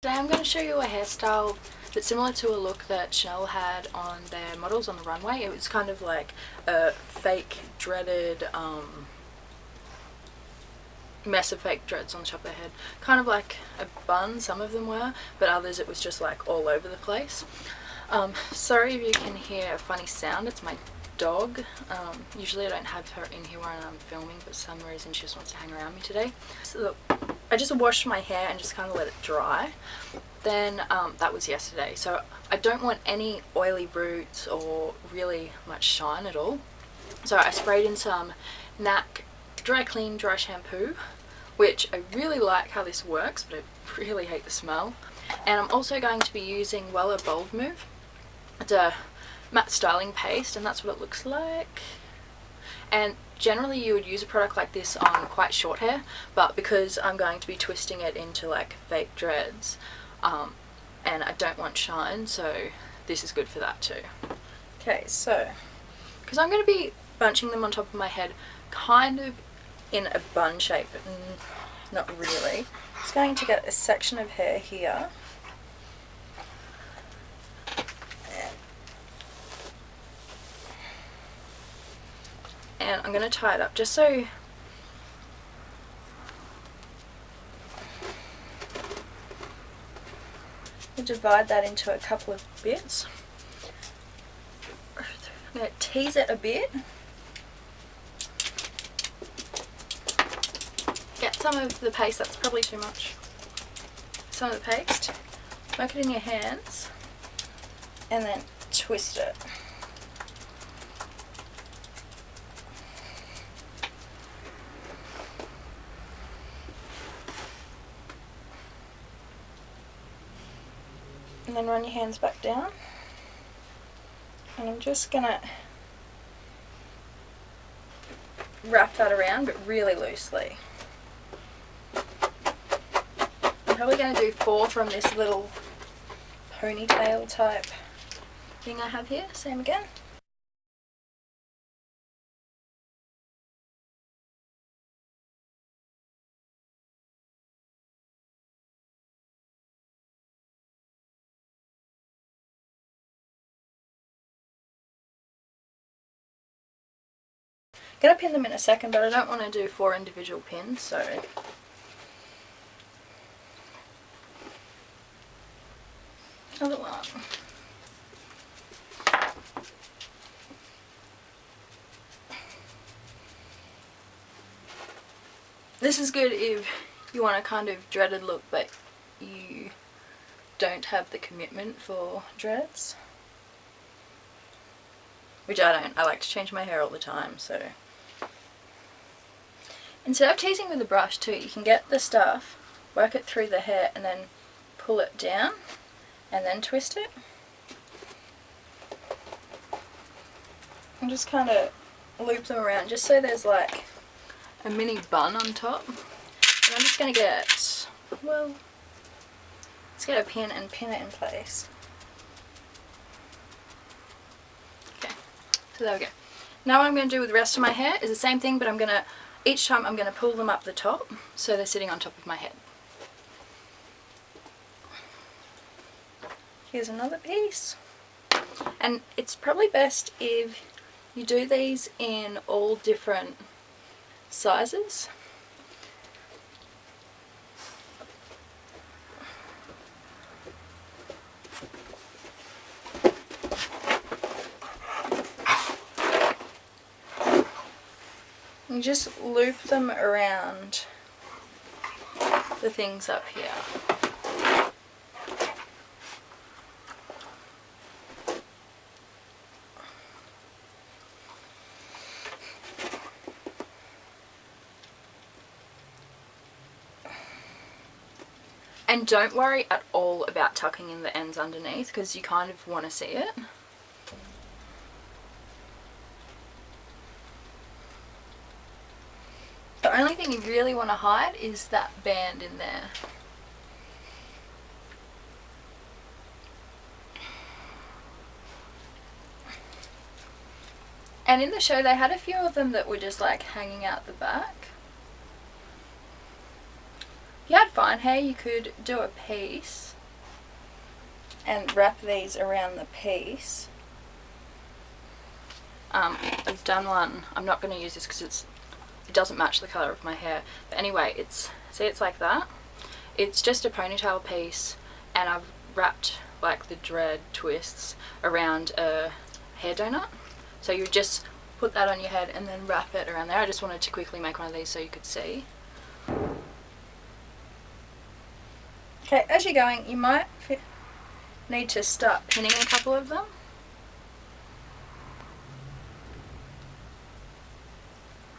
Today I'm going to show you a hairstyle that's similar to a look that Chanel had on their models on the runway. It was kind of like a fake dreaded mess of fake dreads on the top of their head. Kind of like a bun, some of them were, but others it was just like all over the place. Sorry if you can hear a funny sound, it's my dog. Usually I don't have her in here when I'm filming, but for some reason she just wants to hang around me today. So look, I just washed my hair and just kind of let it dry. Then that was yesterday, so I don't want any oily roots or really much shine at all. So I sprayed in some NAC dry clean dry shampoo, which I really like how this works, but I really hate the smell. And I'm also going to be using Wella Bold Move. It's a matte styling paste, and that's what it looks like. And generally you would use a product like this on quite short hair, but because I'm going to be twisting it into like fake dreads, and I don't want shine, so this is good for that too. Okay, so because I'm going to be bunching them on top of my head kind of in a bun shape, but not really. I'm just going to get a section of hair here. And I'm going to tie it up just so we'll divide that into a couple of bits. I'm going to tease it a bit. Get some of the paste, that's probably too much. Some of the paste. Work it in your hands and then twist it. And then run your hands back down, and I'm just gonna wrap that around, but really loosely. I'm probably going to do 4 from this little ponytail type thing I have here. Same again. I'm going to pin them in a second, but I don't want to do 4 individual pins, so another one. This is good if you want a kind of dreaded look, but you don't have the commitment for dreads. Which I don't. I like to change my hair all the time, so. Instead of teasing with a brush too, you can get the stuff, work it through the hair, and then pull it down, and then twist it. And just kind of loop them around, just so there's like a mini bun on top. And I'm just going to get, well, let's get a pin and pin it in place. Okay, so there we go. Now what I'm going to do with the rest of my hair is the same thing, but I'm going to, each time I'm going to pull them up the top so they're sitting on top of my head. Here's another piece. And it's probably best if you do these in all different sizes. And just loop them around the things up here. And don't worry at all about tucking in the ends underneath, because you kind of want to see it. The only thing you really want to hide is that band in there. And in the show they had a few of them that were just like hanging out the back. If you had fine hair, you could do a piece and wrap these around the piece. I've done one. I'm not going to use this because it doesn't match the colour of my hair. But anyway, it's like that. It's just a ponytail piece, and I've wrapped like the dread twists around a hair donut. So you just put that on your head and then wrap it around there. I just wanted to quickly make one of these so you could see. Okay, as you're going, you might need to start pinning a couple of them.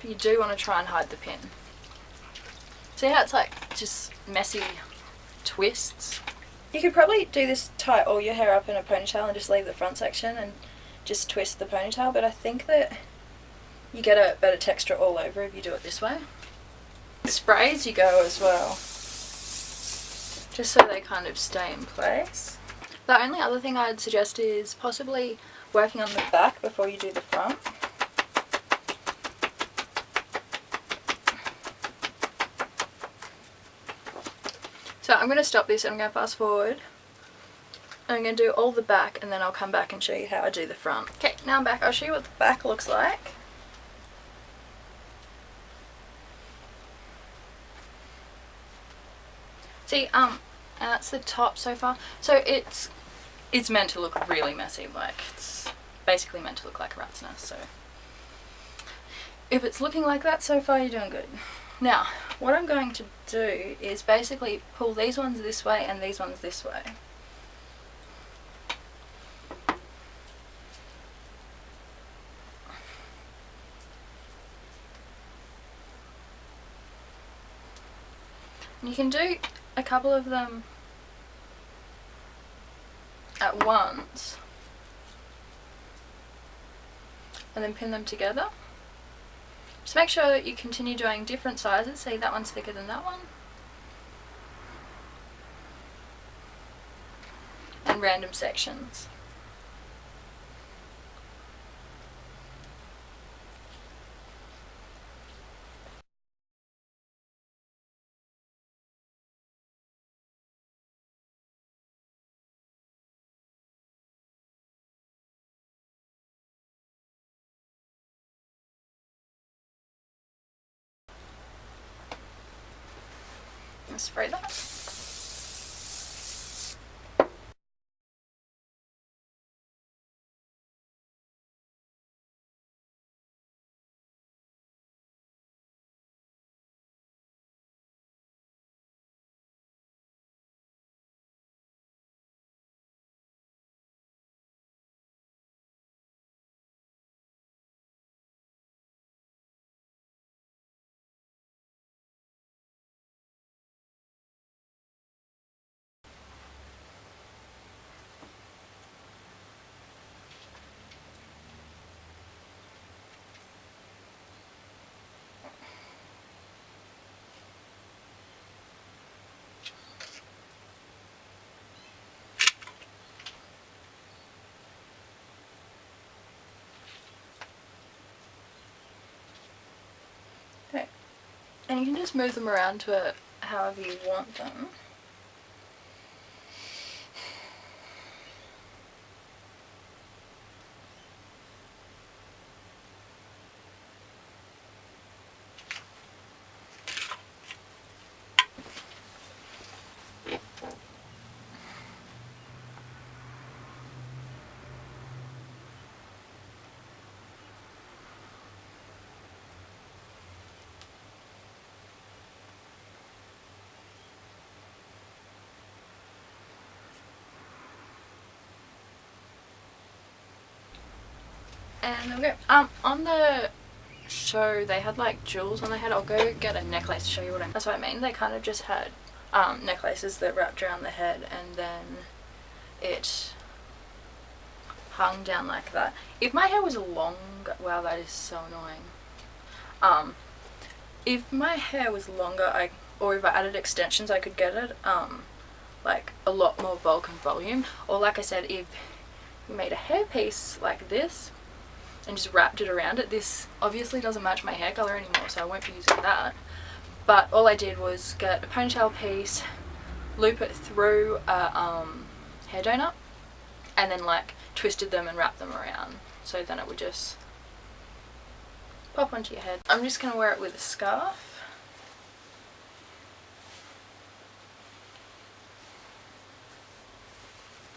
But you do want to try and hide the pin. See how it's like just messy twists? You could probably do this, tie all your hair up in a ponytail and just leave the front section and just twist the ponytail, but I think that you get a better texture all over if you do it this way. Sprays you go as well, just so they kind of stay in place. The only other thing I'd suggest is possibly working on the back before you do the front. So I'm going to stop this and I'm going to fast forward. And I'm going to do all the back and then I'll come back and show you how I do the front. Okay, now I'm back. I'll show you what the back looks like. See, and that's the top so far. So it's meant to look really messy, like it's basically meant to look like a rat's nest. So if it's looking like that so far, you're doing good. Now, what I'm going to do is basically pull these ones this way and these ones this way. And you can do a couple of them at once and then pin them together. Just make sure that you continue doing different sizes. See, that one's thicker than that one. And random sections. And spray that. Okay, and you can just move them around to it however you want them. And okay, on the show they had like jewels on their head. I'll go get a necklace to show you that's what I mean. They kind of just had necklaces that wrapped around the head and then it hung down like that. If my hair was long, wow, that is so annoying. If my hair was longer, or if I added extensions, I could get it like a lot more bulk and volume. Or like I said, if you made a hairpiece like this and just wrapped it around it, this obviously doesn't match my hair color anymore, so I won't be using that. But all I did was get a ponytail piece, loop it through a hair donut, and then like twisted them and wrapped them around, so then it would just pop onto your head. I'm just going to wear it with a scarf.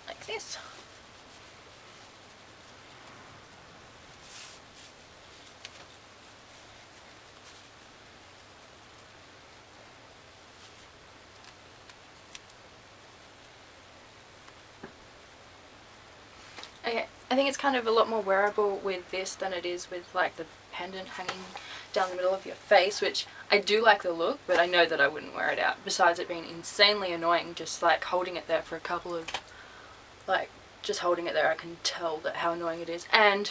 Like this. Okay, I think it's kind of a lot more wearable with this than it is with like the pendant hanging down the middle of your face, which I do like the look, but I know that I wouldn't wear it out. Besides it being insanely annoying, just like holding it there for a couple of, like, just holding it there, I can tell that how annoying it is. And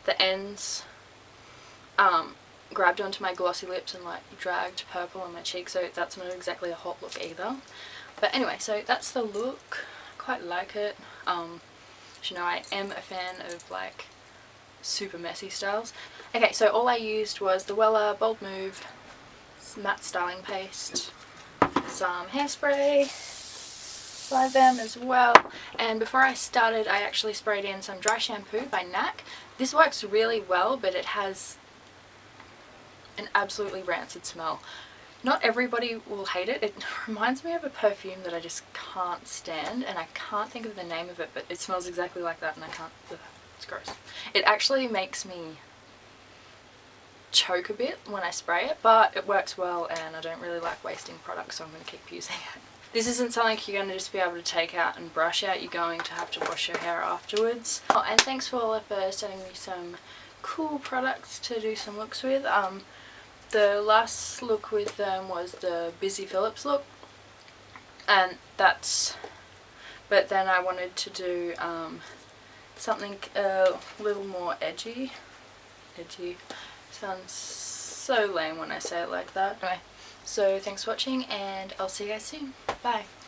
the ends grabbed onto my glossy lips and like dragged purple on my cheek, so that's not exactly a hot look either. But anyway, so that's the look. I quite like it. You know, I am a fan of like super messy styles. Okay, so all I used was the Wella Bold Move matte styling paste, some hairspray, Live them as well, and before I started I actually sprayed in some dry shampoo by NAC. This works really well, but it has an absolutely rancid smell. Not everybody will hate it. It reminds me of a perfume that I just can't stand, and I can't think of the name of it, but it smells exactly like that and I can't, it's gross. It actually makes me choke a bit when I spray it, but it works well and I don't really like wasting products, so I'm going to keep using it. This isn't something you're going to just be able to take out and brush out, you're going to have to wash your hair afterwards. Oh, and thanks for Wella for sending me some cool products to do some looks with. The last look with them was the Busy Phillips look, and that's, but then I wanted to do something a little more edgy. Sounds so lame when I say it like that. Anyway, so thanks for watching and I'll see you guys soon. Bye.